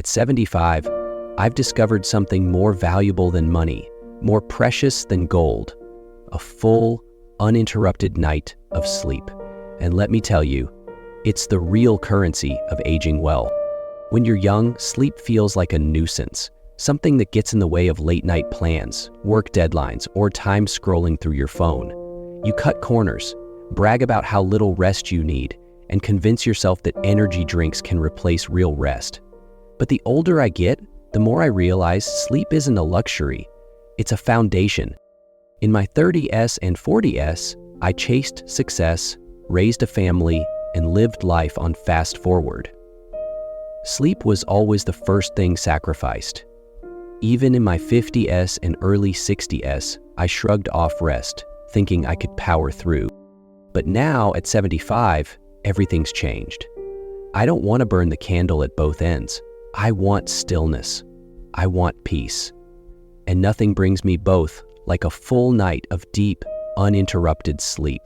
At 75, I've discovered something more valuable than money, more precious than gold, a full, uninterrupted night of sleep. And let me tell you, it's the real currency of aging well. When you're young, sleep feels like a nuisance, something that gets in the way of late-night plans, work deadlines, or time scrolling through your phone. You cut corners, brag about how little rest you need, and convince yourself that energy drinks can replace real rest. But the older I get, the more I realize sleep isn't a luxury, it's a foundation. In my 30s and 40s, I chased success, raised a family, and lived life on fast forward. Sleep was always the first thing sacrificed. Even in my 50s and early 60s, I shrugged off rest, thinking I could power through. But now, at 75, everything's changed. I don't want to burn the candle at both ends. I want stillness. I want peace. And nothing brings me both like a full night of deep, uninterrupted sleep.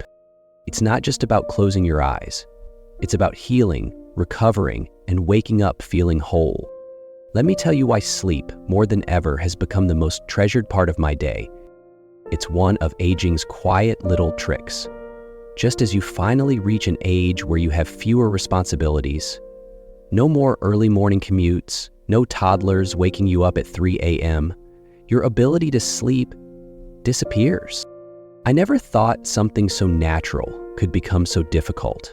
It's not just about closing your eyes. It's about healing, recovering, and waking up feeling whole. Let me tell you why sleep, more than ever, has become the most treasured part of my day. It's one of aging's quiet little tricks. Just as you finally reach an age where you have fewer responsibilities, no more early morning commutes, no toddlers waking you up at 3 a.m., your ability to sleep disappears. I never thought something so natural could become so difficult.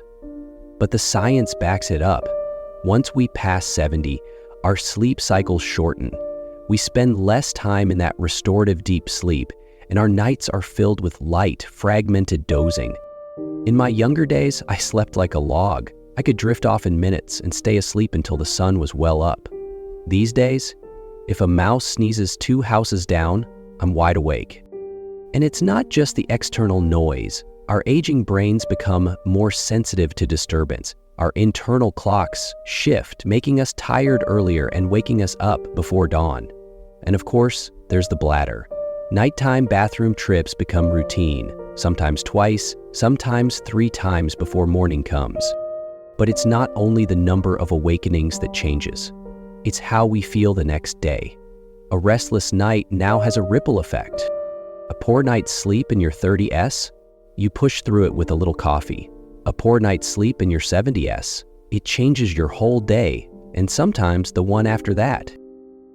But the science backs it up. Once we pass 70, our sleep cycles shorten. We spend less time in that restorative deep sleep, and our nights are filled with light, fragmented dozing. In my younger days, I slept like a log. I could drift off in minutes and stay asleep until the sun was well up. These days, if a mouse sneezes 2 houses down, I'm wide awake. And it's not just the external noise. Our aging brains become more sensitive to disturbance. Our internal clocks shift, making us tired earlier and waking us up before dawn. And of course, there's the bladder. Nighttime bathroom trips become routine, sometimes twice, sometimes 3 times before morning comes. But it's not only the number of awakenings that changes. It's how we feel the next day. A restless night now has a ripple effect. A poor night's sleep in your 30s, you push through it with a little coffee. A poor night's sleep in your 70s, it changes your whole day, and sometimes the one after that.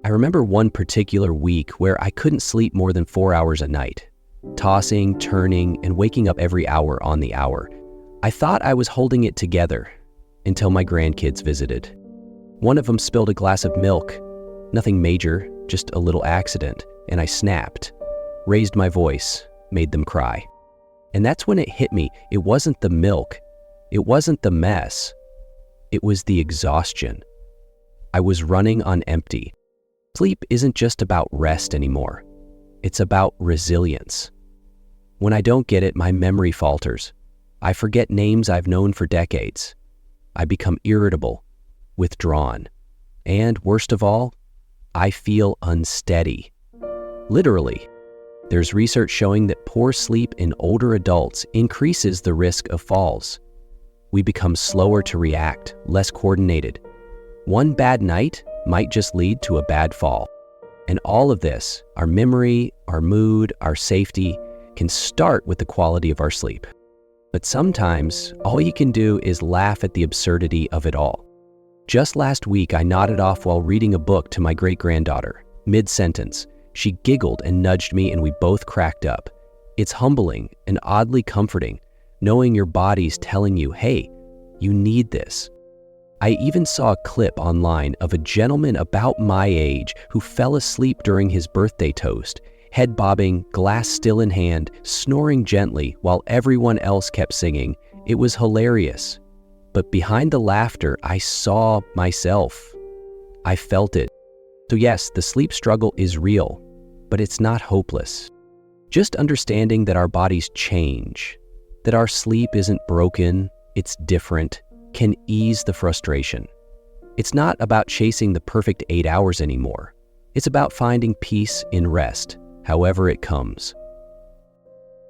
I remember one particular week where I couldn't sleep more than 4 hours a night, tossing, turning, and waking up every hour on the hour. I thought I was holding it together until my grandkids visited. One of them spilled a glass of milk. Nothing major, just a little accident, and I snapped, raised my voice, made them cry. And that's when it hit me. It wasn't the milk. It wasn't the mess. It was the exhaustion. I was running on empty. Sleep isn't just about rest anymore. It's about resilience. When I don't get it, my memory falters. I forget names I've known for decades. I become irritable, withdrawn, and worst of all, I feel unsteady. Literally. There's research showing that poor sleep in older adults increases the risk of falls. We become slower to react, less coordinated. One bad night might just lead to a bad fall. And all of this, our memory, our mood, our safety, can start with the quality of our sleep. But sometimes, all you can do is laugh at the absurdity of it all. Just last week, I nodded off while reading a book to my great-granddaughter. Mid-sentence, she giggled and nudged me and we both cracked up. It's humbling and oddly comforting, knowing your body's telling you, hey, you need this. I even saw a clip online of a gentleman about my age who fell asleep during his birthday toast, head bobbing, glass still in hand, snoring gently while everyone else kept singing. It was hilarious. But behind the laughter, I saw myself. I felt it. So yes, the sleep struggle is real, but it's not hopeless. Just understanding that our bodies change, that our sleep isn't broken, it's different, can ease the frustration. It's not about chasing the perfect 8 hours anymore. It's about finding peace in rest, however it comes.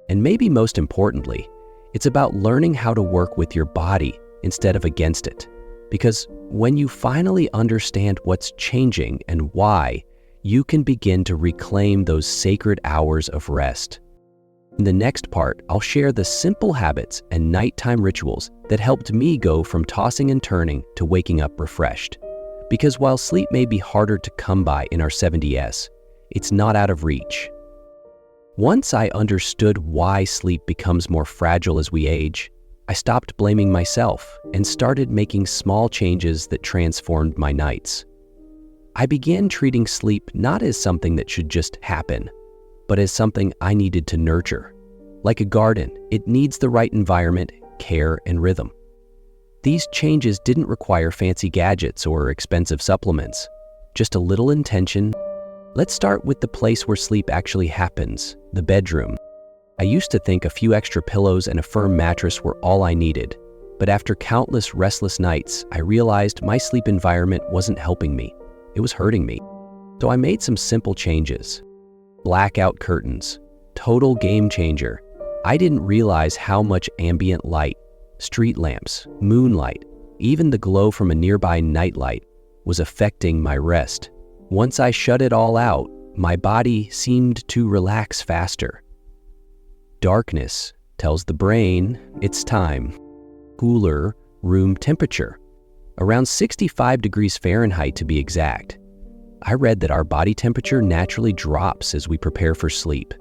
And maybe most importantly, it's about learning how to work with your body instead of against it. Because when you finally understand what's changing and why, you can begin to reclaim those sacred hours of rest. In the next part, I'll share the simple habits and nighttime rituals that helped me go from tossing and turning to waking up refreshed. Because while sleep may be harder to come by in our 70s, it's not out of reach. Once I understood why sleep becomes more fragile as we age, I stopped blaming myself and started making small changes that transformed my nights. I began treating sleep not as something that should just happen, but as something I needed to nurture. Like a garden, it needs the right environment, care, and rhythm. These changes didn't require fancy gadgets or expensive supplements, just a little intention. Let's start with the place where sleep actually happens, the bedroom. I used to think a few extra pillows and a firm mattress were all I needed, but after countless restless nights, I realized my sleep environment wasn't helping me. It was hurting me. So I made some simple changes. Blackout curtains, total game changer. I didn't realize how much ambient light, street lamps, moonlight, even the glow from a nearby nightlight was affecting my rest. Once I shut it all out, my body seemed to relax faster. Darkness tells the brain it's time. Cooler room temperature, around 65 degrees Fahrenheit to be exact. I read that our body temperature naturally drops as we prepare for sleep,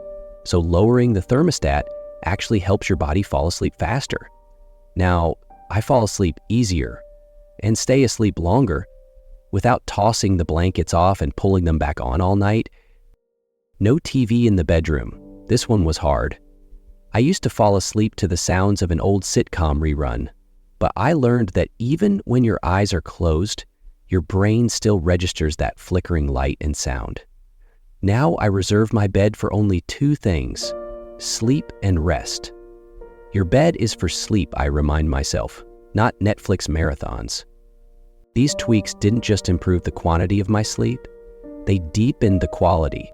so lowering the thermostat actually helps your body fall asleep faster. Now, I fall asleep easier and stay asleep longer without tossing the blankets off and pulling them back on all night. No TV in the bedroom. This one was hard. I used to fall asleep to the sounds of an old sitcom rerun, but I learned that even when your eyes are closed, your brain still registers that flickering light and sound. Now I reserve my bed for only two things: sleep and rest. Your bed is for sleep, I remind myself, not Netflix marathons. These tweaks didn't just improve the quantity of my sleep, they deepened the quality.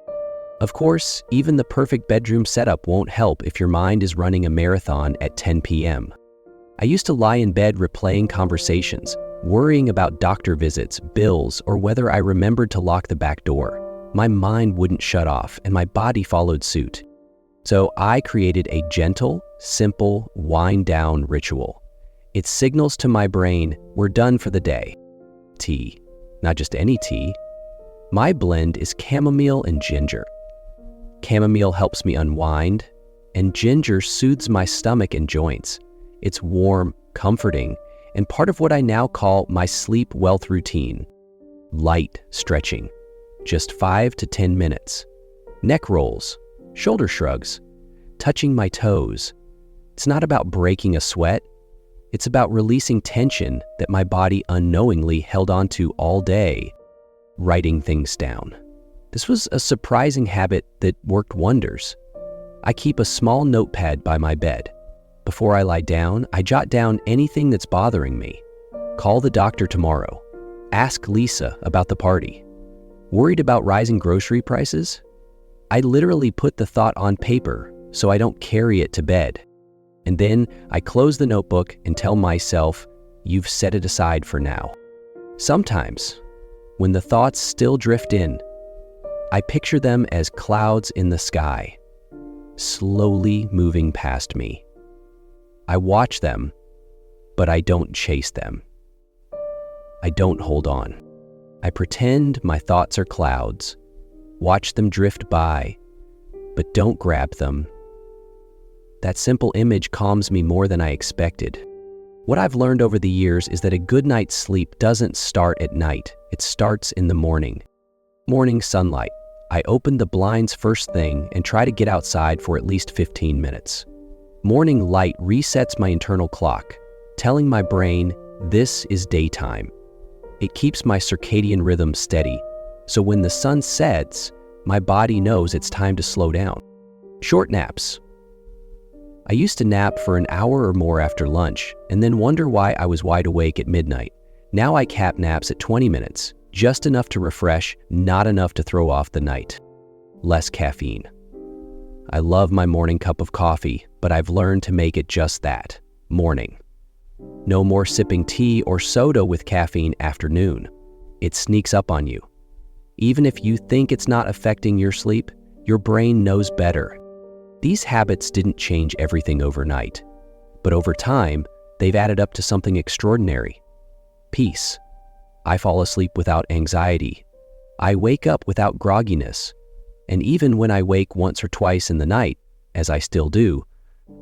Of course, even the perfect bedroom setup won't help if your mind is running a marathon at 10 p.m. I used to lie in bed replaying conversations, worrying about doctor visits, bills, or whether I remembered to lock the back door. My mind wouldn't shut off, and my body followed suit. So I created a gentle, simple, wind-down ritual. It signals to my brain, we're done for the day. Tea. Not just any tea. My blend is chamomile and ginger. Chamomile helps me unwind, and ginger soothes my stomach and joints. It's warm, comforting, and part of what I now call my sleep wealth routine. Light stretching, just 5 to 10 minutes. Neck rolls, shoulder shrugs, touching my toes. It's not about breaking a sweat. It's about releasing tension that my body unknowingly held onto all day. Writing things down. This was a surprising habit that worked wonders. I keep a small notepad by my bed. Before I lie down, I jot down anything that's bothering me. Call the doctor tomorrow. Ask Lisa about the party. Worried about rising grocery prices? I literally put the thought on paper so I don't carry it to bed. And then I close the notebook and tell myself, you've set it aside for now. Sometimes, when the thoughts still drift in, I picture them as clouds in the sky, slowly moving past me. I watch them, but I don't chase them. I don't hold on. I pretend my thoughts are clouds, watch them drift by, but don't grab them. That simple image calms me more than I expected. What I've learned over the years is that a good night's sleep doesn't start at night, it starts in the morning. Morning sunlight. I open the blinds first thing and try to get outside for at least 15 minutes. Morning light resets my internal clock, telling my brain this is daytime. It keeps my circadian rhythm steady, so when the sun sets, my body knows it's time to slow down. Short naps. I used to nap for an hour or more after lunch and then wonder why I was wide awake at midnight. Now I cap naps at 20 minutes. Just enough to refresh, not enough to throw off the night. Less caffeine. I love my morning cup of coffee, but I've learned to make it just that, morning. No more sipping tea or soda with caffeine after noon. It sneaks up on you. Even if you think it's not affecting your sleep, your brain knows better. These habits didn't change everything overnight, but over time, they've added up to something extraordinary. Peace. I fall asleep without anxiety. I wake up without grogginess. And even when I wake once or twice in the night, as I still do,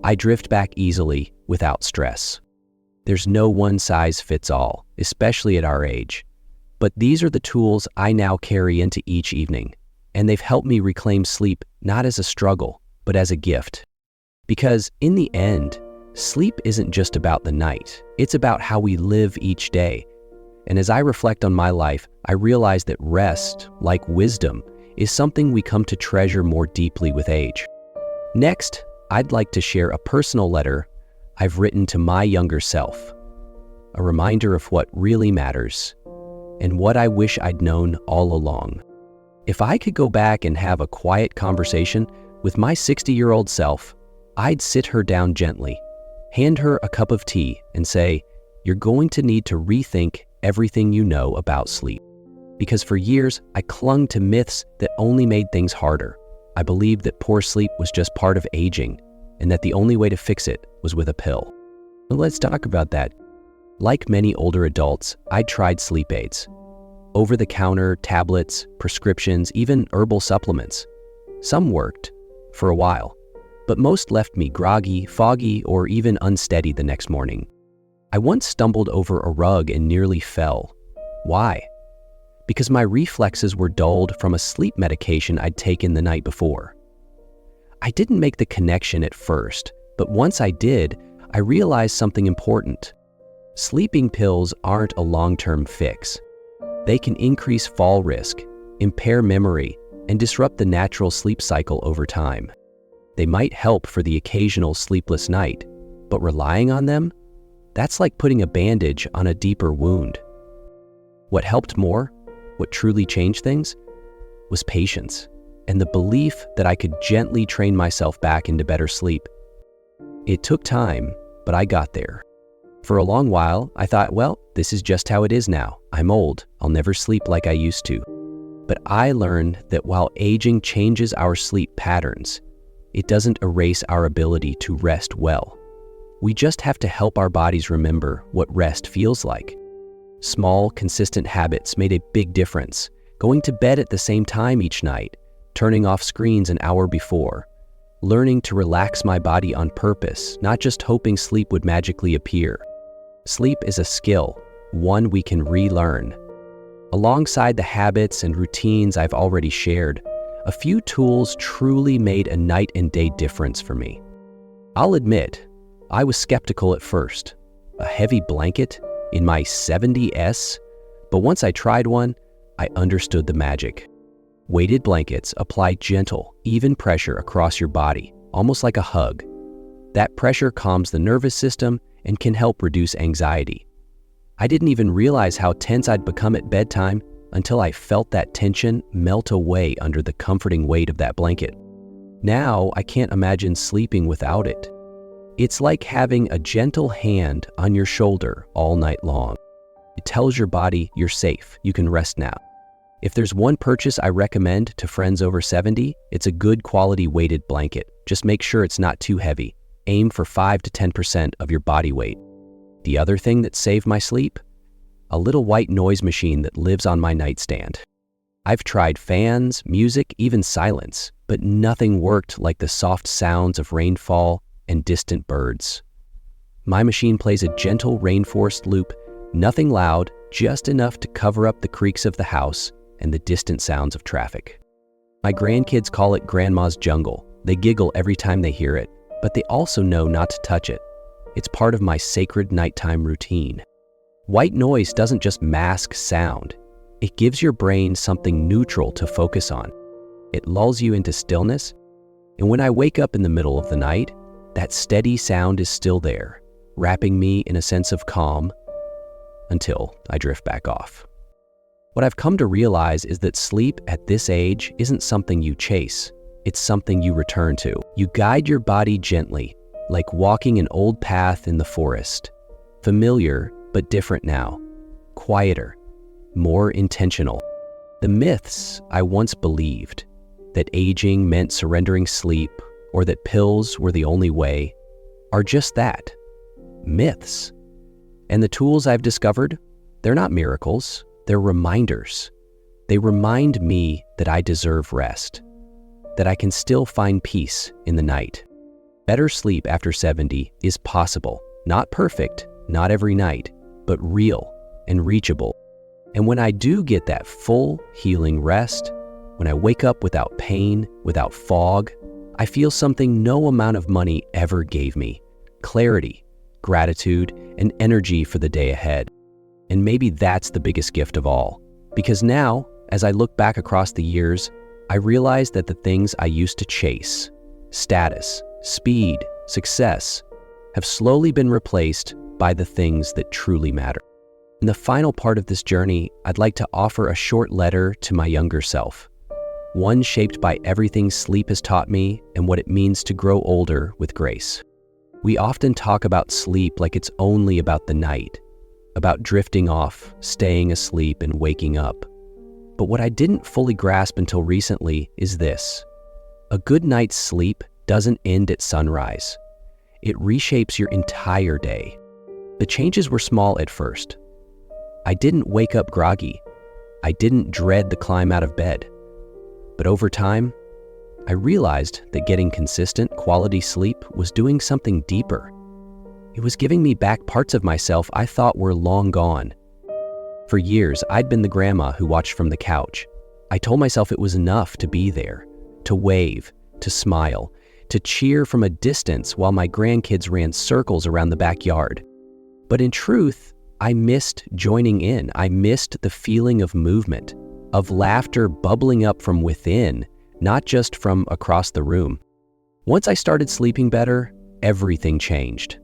I drift back easily without stress. There's no one-size-fits-all, especially at our age. But these are the tools I now carry into each evening, and they've helped me reclaim sleep not as a struggle, but as a gift. Because in the end, sleep isn't just about the night, it's about how we live each day. And as I reflect on my life, I realize that rest, like wisdom, is something we come to treasure more deeply with age. Next, I'd like to share a personal letter I've written to my younger self, a reminder of what really matters and what I wish I'd known all along. If I could go back and have a quiet conversation with my 60-year-old self, I'd sit her down gently, hand her a cup of tea, and say, "You're going to need to rethink everything you know about sleep." Because for years, I clung to myths that only made things harder. I believed that poor sleep was just part of aging, and that the only way to fix it was with a pill. But let's talk about that. Like many older adults, I tried sleep aids. Over-the-counter, tablets, prescriptions, even herbal supplements. Some worked, for a while, but most left me groggy, foggy, or even unsteady the next morning. I once stumbled over a rug and nearly fell. Why? Because my reflexes were dulled from a sleep medication I'd taken the night before. I didn't make the connection at first, but once I did, I realized something important. Sleeping pills aren't a long-term fix. They can increase fall risk, impair memory, and disrupt the natural sleep cycle over time. They might help for the occasional sleepless night, but relying on them? That's like putting a bandage on a deeper wound. What helped more, what truly changed things, was patience and the belief that I could gently train myself back into better sleep. It took time, but I got there. For a long while, I thought, well, this is just how it is now. I'm old. I'll never sleep like I used to. But I learned that while aging changes our sleep patterns, it doesn't erase our ability to rest well. We just have to help our bodies remember what rest feels like. Small, consistent habits made a big difference. Going to bed at the same time each night, turning off screens an hour before, learning to relax my body on purpose, not just hoping sleep would magically appear. Sleep is a skill, one we can relearn. Alongside the habits and routines I've already shared, a few tools truly made a night and day difference for me. I'll admit, I was skeptical at first. A heavy blanket in my 70s? But once I tried one, I understood the magic. Weighted blankets apply gentle, even pressure across your body, almost like a hug. That pressure calms the nervous system and can help reduce anxiety. I didn't even realize how tense I'd become at bedtime until I felt that tension melt away under the comforting weight of that blanket. Now I can't imagine sleeping without it. It's like having a gentle hand on your shoulder all night long. It tells your body you're safe, you can rest now. If there's one purchase I recommend to friends over 70, it's a good quality weighted blanket. Just make sure it's not too heavy. Aim for 5 to 10% of your body weight. The other thing that saved my sleep? A little white noise machine that lives on my nightstand. I've tried fans, music, even silence, but nothing worked like the soft sounds of rainfall and distant birds. My machine plays a gentle rainforest loop, nothing loud, just enough to cover up the creaks of the house and the distant sounds of traffic. My grandkids call it Grandma's Jungle. They giggle every time they hear it, but they also know not to touch it. It's part of my sacred nighttime routine. White noise doesn't just mask sound. It gives your brain something neutral to focus on. It lulls you into stillness, and when I wake up in the middle of the night, that steady sound is still there, wrapping me in a sense of calm until I drift back off. What I've come to realize is that sleep at this age isn't something you chase. It's something you return to. You guide your body gently, like walking an old path in the forest, familiar but different now, quieter, more intentional. The myths I once believed, that aging meant surrendering sleep or that pills were the only way, are just that, myths. And the tools I've discovered, they're not miracles, they're reminders. They remind me that I deserve rest, that I can still find peace in the night. Better sleep after 70 is possible, not perfect, not every night, but real and reachable. And when I do get that full healing rest, when I wake up without pain, without fog, I feel something no amount of money ever gave me: clarity, gratitude, and energy for the day ahead. And maybe that's the biggest gift of all. Because now, as I look back across the years, I realize that the things I used to chase, status, speed, success, have slowly been replaced by the things that truly matter. In the final part of this journey, I'd like to offer a short letter to my younger self, one shaped by everything sleep has taught me and what it means to grow older with grace. We often talk about sleep like it's only about the night, about drifting off, staying asleep, and waking up. But what I didn't fully grasp until recently is this: a good night's sleep doesn't end at sunrise. It reshapes your entire day. The changes were small at first. I didn't wake up groggy. I didn't dread the climb out of bed. But over time, I realized that getting consistent, quality sleep was doing something deeper. It was giving me back parts of myself I thought were long gone. For years, I'd been the grandma who watched from the couch. I told myself it was enough to be there, to wave, to smile, to cheer from a distance while my grandkids ran circles around the backyard. But in truth, I missed joining in. I missed the feeling of movement, of laughter bubbling up from within, not just from across the room. Once I started sleeping better, everything changed.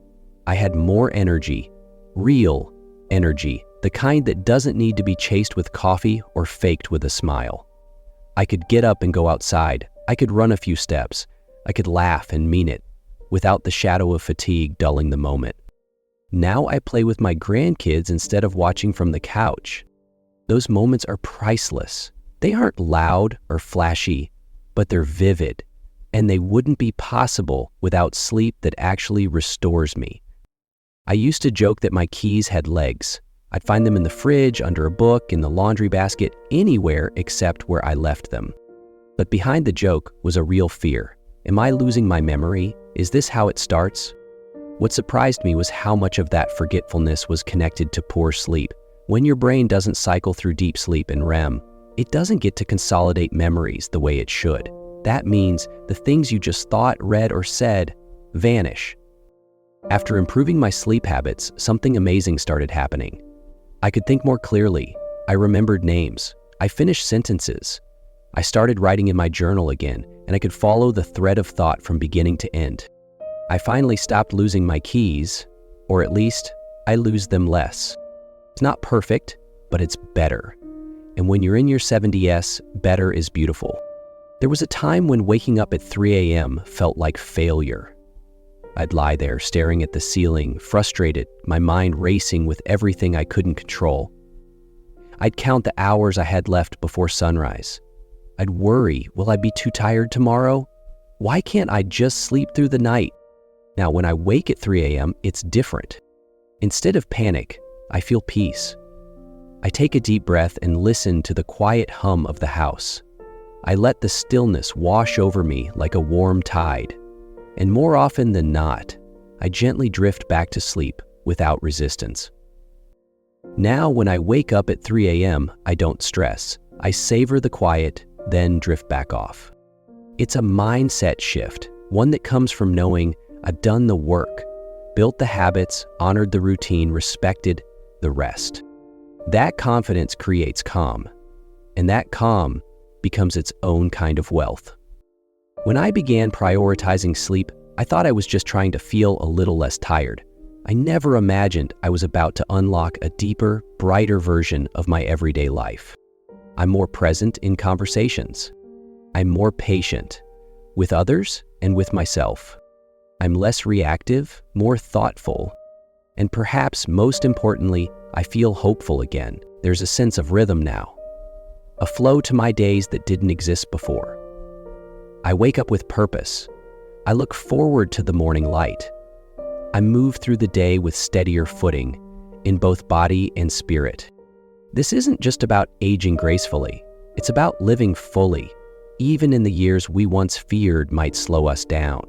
I had more energy, real energy, the kind that doesn't need to be chased with coffee or faked with a smile. I could get up and go outside. I could run a few steps. I could laugh and mean it, without the shadow of fatigue dulling the moment. Now I play with my grandkids instead of watching from the couch. Those moments are priceless. They aren't loud or flashy, but they're vivid, and they wouldn't be possible without sleep that actually restores me. I used to joke that my keys had legs. I'd find them in the fridge, under a book, in the laundry basket, anywhere except where I left them. But behind the joke was a real fear. Am I losing my memory? Is this how it starts? What surprised me was how much of that forgetfulness was connected to poor sleep. When your brain doesn't cycle through deep sleep and REM, it doesn't get to consolidate memories the way it should. That means the things you just thought, read, or said vanish. After improving my sleep habits, something amazing started happening. I could think more clearly. I remembered names. I finished sentences. I started writing in my journal again, and I could follow the thread of thought from beginning to end. I finally stopped losing my keys, or at least I lose them less. It's not perfect, but it's better. And when you're in your 70s, better is beautiful. There was a time when waking up at 3 a.m. felt like failure. I'd lie there staring at the ceiling, frustrated, my mind racing with everything I couldn't control. I'd count the hours I had left before sunrise. I'd worry, will I be too tired tomorrow? Why can't I just sleep through the night? Now, when I wake at 3 a.m., it's different. Instead of panic, I feel peace. I take a deep breath and listen to the quiet hum of the house. I let the stillness wash over me like a warm tide. And more often than not, I gently drift back to sleep without resistance. Now, when I wake up at 3 a.m., I don't stress. I savor the quiet, then drift back off. It's a mindset shift, one that comes from knowing I've done the work, built the habits, honored the routine, respected the rest. That confidence creates calm, and that calm becomes its own kind of wealth. When I began prioritizing sleep, I thought I was just trying to feel a little less tired. I never imagined I was about to unlock a deeper, brighter version of my everyday life. I'm more present in conversations. I'm more patient with others and with myself. I'm less reactive, more thoughtful. And perhaps most importantly, I feel hopeful again. There's a sense of rhythm now, a flow to my days that didn't exist before. I wake up with purpose. I look forward to the morning light. I move through the day with steadier footing in both body and spirit. This isn't just about aging gracefully. It's about living fully, even in the years we once feared might slow us down.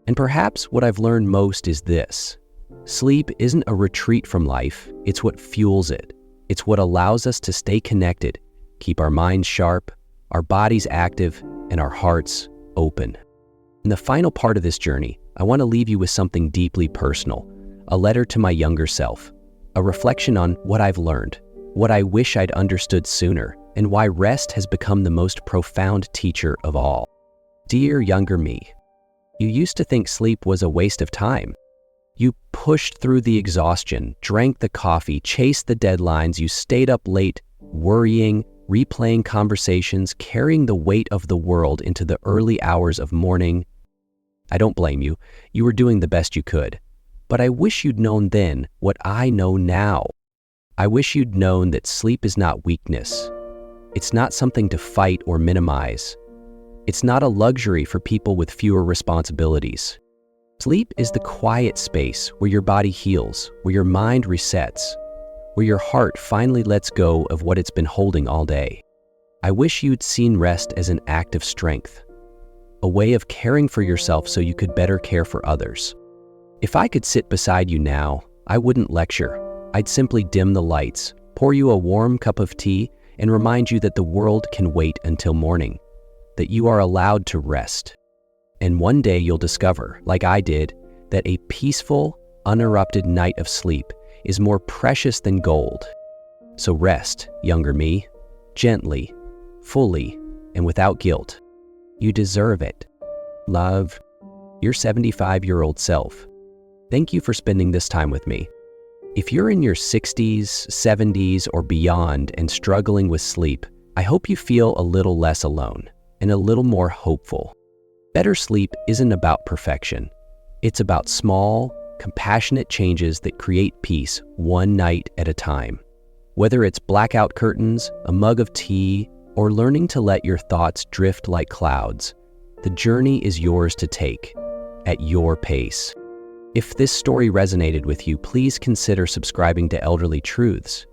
And perhaps what I've learned most is this: sleep isn't a retreat from life, it's what fuels it. It's what allows us to stay connected, keep our minds sharp, our bodies active, and our hearts open. In the final part of this journey, I want to leave you with something deeply personal, a letter to my younger self, a reflection on what I've learned, what I wish I'd understood sooner, and why rest has become the most profound teacher of all. Dear younger me, you used to think sleep was a waste of time. You pushed through the exhaustion, drank the coffee, chased the deadlines, you stayed up late, worrying, replaying conversations, carrying the weight of the world into the early hours of morning. I don't blame you. You were doing the best you could. But I wish you'd known then what I know now. I wish you'd known that sleep is not weakness. It's not something to fight or minimize. It's not a luxury for people with fewer responsibilities. Sleep is the quiet space where your body heals, where your mind resets, where your heart finally lets go of what it's been holding all day. I wish you'd seen rest as an act of strength, a way of caring for yourself so you could better care for others. If I could sit beside you now, I wouldn't lecture. I'd simply dim the lights, pour you a warm cup of tea, and remind you that the world can wait until morning, that you are allowed to rest. And one day you'll discover, like I did, that a peaceful, uninterrupted night of sleep is more precious than gold. So rest, younger me, gently, fully, and without guilt. You deserve it. Love, your 75-year-old self. Thank you for spending this time with me. If you're in your 60s, 70s, or beyond and struggling with sleep, I hope you feel a little less alone and a little more hopeful. Better sleep isn't about perfection. It's about small, compassionate changes that create peace one night at a time. Whether it's blackout curtains, a mug of tea, or learning to let your thoughts drift like clouds, the journey is yours to take, at your pace. If this story resonated with you, please consider subscribing to Elderly Truths.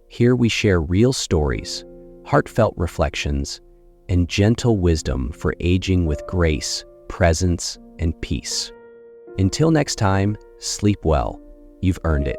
Here we share real stories, heartfelt reflections, and gentle wisdom for aging with grace, presence, and peace. Until next time, sleep well. You've earned it.